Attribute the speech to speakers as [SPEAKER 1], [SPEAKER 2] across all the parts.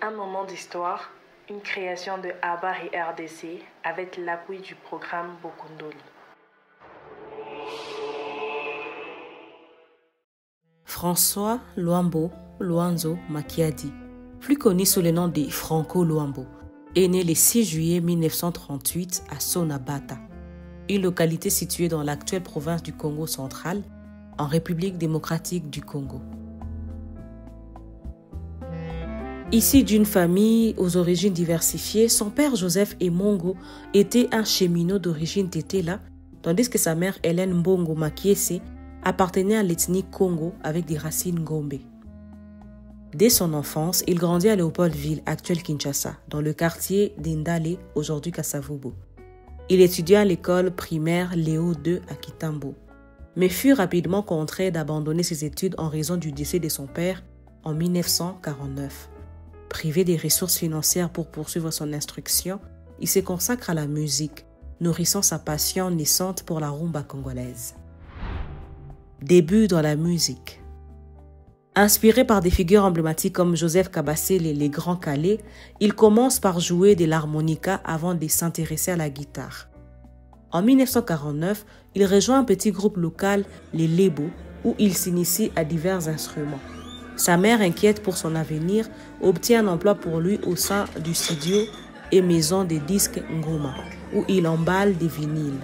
[SPEAKER 1] Un moment d'histoire, une création de ABBA et RDC avec l'appui du programme Bokundoli.
[SPEAKER 2] François Luambo Luanzo Makiadi, plus connu sous le nom de Franco Luambo, est né le 6 juillet 1938 à Sonabata, une localité située dans l'actuelle province du Congo central, en République démocratique du Congo. Issu d'une famille aux origines diversifiées, son père Joseph Emongo était un cheminot d'origine Tétéla, tandis que sa mère Hélène Mbongo Makiese appartenait à l'ethnie Congo avec des racines Gombe. Dès son enfance, il grandit à Léopoldville, actuelle Kinshasa, dans le quartier d'Indale, aujourd'hui Kasavubu. Il étudia à l'école primaire Léo II à Kitambo, mais fut rapidement contraint d'abandonner ses études en raison du décès de son père en 1949. Privé des ressources financières pour poursuivre son instruction, il se consacre à la musique, nourrissant sa passion naissante pour la rumba congolaise. Début dans la musique. Inspiré par des figures emblématiques comme Joseph Kabasele et les Grands Calais, il commence par jouer de l'harmonica avant de s'intéresser à la guitare. En 1949, il rejoint un petit groupe local, les Lebo, où il s'initie à divers instruments. Sa mère, inquiète pour son avenir, obtient un emploi pour lui au sein du studio et maison des disques Ngoma, où il emballe des vinyles.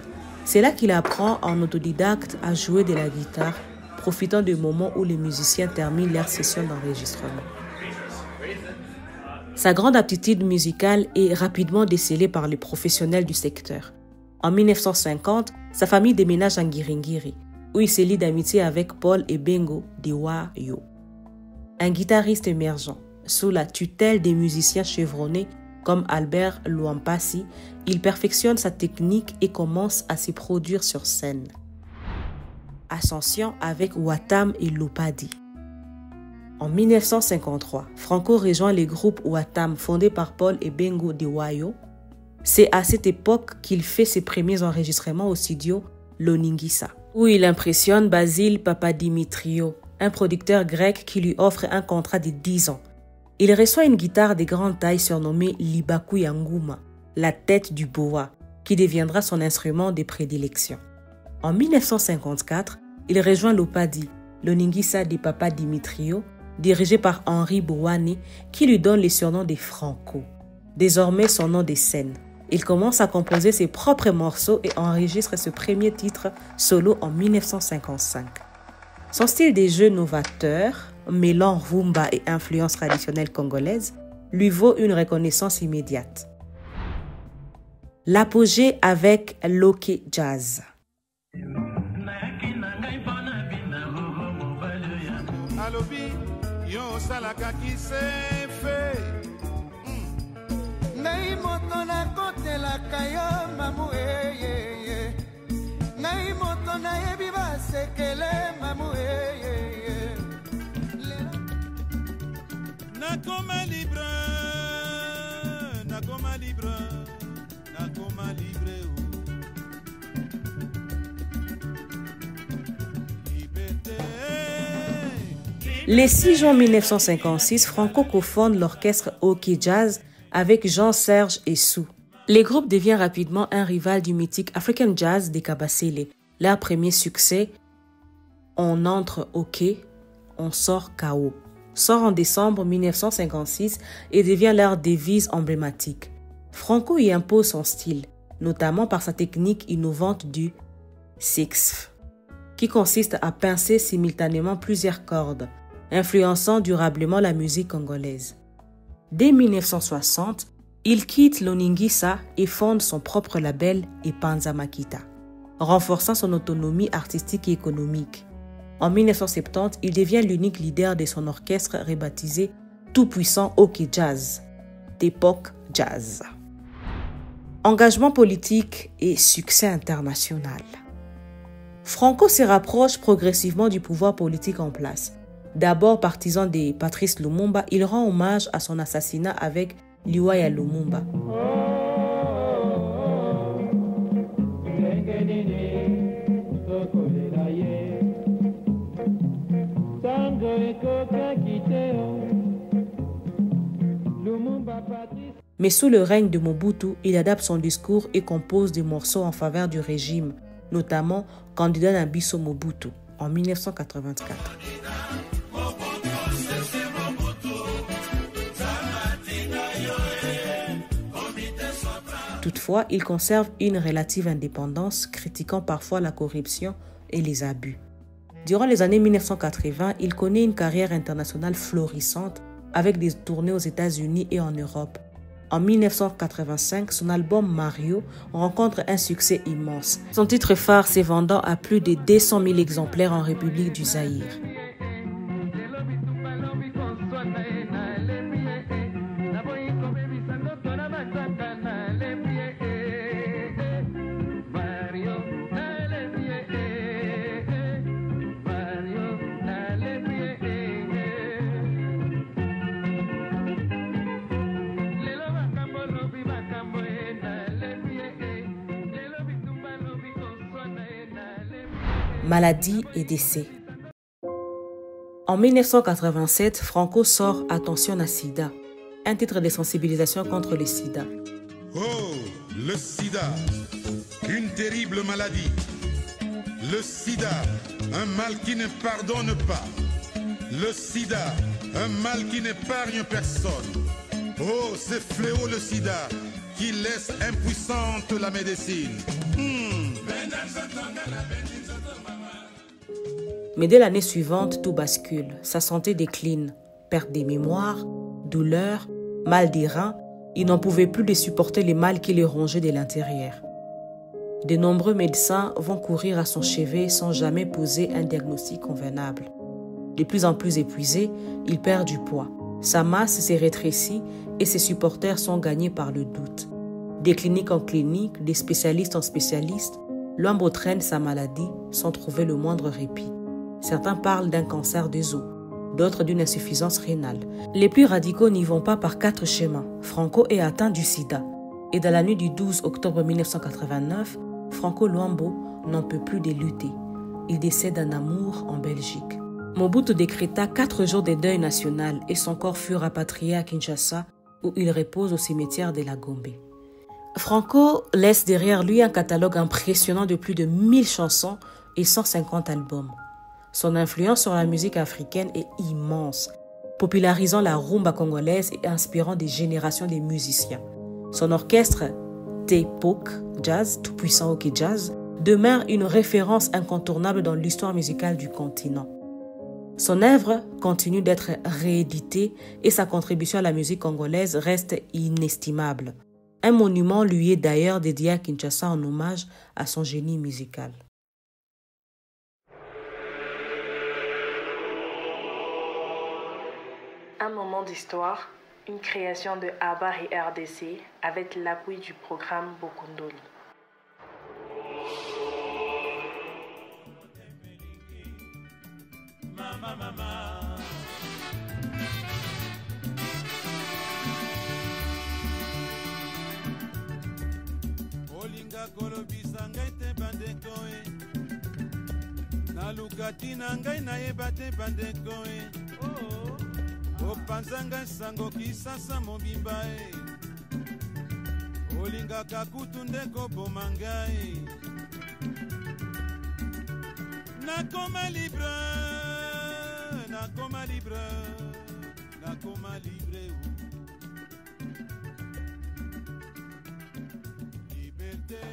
[SPEAKER 2] C'est là qu'il apprend en autodidacte à jouer de la guitare, profitant du moment où les musiciens terminent leur session d'enregistrement. Sa grande aptitude musicale est rapidement décelée par les professionnels du secteur. En 1950, sa famille déménage à Ngiringiri, où il se lie d'amitié avec Paul Ebengo de Wayo, un guitariste émergent. Sous la tutelle des musiciens chevronnés comme Albert Luampasi, il perfectionne sa technique et commence à s'y produire sur scène. Ascension avec Watam et Lopadi. En 1953, Franco rejoint les groupes Watam fondés par Paul Ebengo de Wayo. C'est à cette époque qu'il fait ses premiers enregistrements au studio Loningisa, où il impressionne Basile Papadimitriou, un producteur grec qui lui offre un contrat de 10 ans. Il reçoit une guitare de grande taille surnommée Libaku Yanguma, la tête du boa, qui deviendra son instrument de prédilection. En 1954, il rejoint l'Opadi, l'Oningisa de Papa Dimitriou, dirigé par Henri Bouane, qui lui donne le surnom de Franco, désormais son nom de scène. Il commence à composer ses propres morceaux et enregistre ce premier titre solo en 1955. Son style de jeu novateur, mêlant rumba et influences traditionnelles congolaises, lui vaut une reconnaissance immédiate. L'apogée avec Loke Jazz.
[SPEAKER 3] Nakoma libre, nakoma libre, nakoma libre.
[SPEAKER 2] Le 6 juin 1956, Franco cofonde l'orchestre OK Jazz avec Jean-Serge Essou. Le groupe devient rapidement un rival du mythique African Jazz des Kabasele. Leur premier succès, On entre OK, on sort KO, sort en décembre 1956 et devient leur devise emblématique. Franco y impose son style, notamment par sa technique innovante du sixth, qui consiste à pincer simultanément plusieurs cordes, influençant durablement la musique congolaise. Dès 1960, il quitte l'Oningisa et fonde son propre label Epanza Makita, renforçant son autonomie artistique et économique. En 1970, il devient l'unique leader de son orchestre rebaptisé Tout-Puissant OK Jazz, d'époque jazz. Engagement politique et succès international. Franco se rapproche progressivement du pouvoir politique en place. D'abord partisan de Patrice Lumumba, il rend hommage à son assassinat avec Liwaya Lumumba. Mais sous le règne de Mobutu, il adapte son discours et compose des morceaux en faveur du régime, notamment Candidat na biso Mobutu en 1984. Toutefois, il conserve une relative indépendance, critiquant parfois la corruption et les abus. Durant les années 1980, il connaît une carrière internationale florissante avec des tournées aux États-Unis et en Europe. En 1985, son album Mario rencontre un succès immense. Son titre phare s'est vendant à plus de 200 000 exemplaires en République du Zaïre. Maladie et décès. En 1987, Franco sort Attention à Sida, un titre de sensibilisation contre le sida.
[SPEAKER 3] Oh, le sida, une terrible maladie. Le sida, un mal qui ne pardonne pas. Le sida, un mal qui n'épargne personne. Oh, ce fléau, le sida, qui laisse impuissante la médecine.
[SPEAKER 2] Mais dès l'année suivante, tout bascule. Sa santé décline. Perte des mémoires, douleurs, mal des reins. Il n'en pouvait plus de supporter les mal qui le rongeaient de l'intérieur. De nombreux médecins vont courir à son chevet sans jamais poser un diagnostic convenable. De plus en plus épuisé, il perd du poids. Sa masse s'est rétrécie et ses supporters sont gagnés par le doute. Des cliniques en cliniques, des spécialistes en spécialistes, Luambo traîne sa maladie sans trouver le moindre répit. Certains parlent d'un cancer des os, d'autres d'une insuffisance rénale. Les plus radicaux n'y vont pas par 4 chemins. Franco est atteint du sida. Et dans la nuit du 12 octobre 1989, Franco Luambo n'en peut plus de lutter. Il décède d'un amour en Belgique. Mobutu décréta 4 jours de deuil national et son corps fut rapatrié à Kinshasa où il repose au cimetière de la Gombe. Franco laisse derrière lui un catalogue impressionnant de plus de 1000 chansons et 150 albums. Son influence sur la musique africaine est immense, popularisant la rumba congolaise et inspirant des générations de musiciens. Son orchestre T-Pok Jazz, tout puissant hockey jazz, demeure une référence incontournable dans l'histoire musicale du continent. Son œuvre continue d'être rééditée et sa contribution à la musique congolaise reste inestimable. Un monument lui est d'ailleurs dédié à Kinshasa en hommage à son génie musical.
[SPEAKER 1] Un moment d'histoire, une création de ABBA et RDC avec l'appui du programme Bokundoli.
[SPEAKER 3] Mama, mama. Olinga kolobisa ngai te bandeko nalukati na ngai nayeba te bandeko opanza ngai sango kisasa mobimba olingaka kutu nde koboma ngai nakoma libre nakoma libre nakoma libre liberté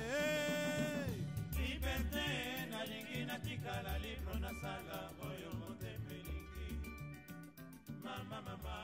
[SPEAKER 3] liberté nalingi natikala libre nasala oyo motembelingi mama mama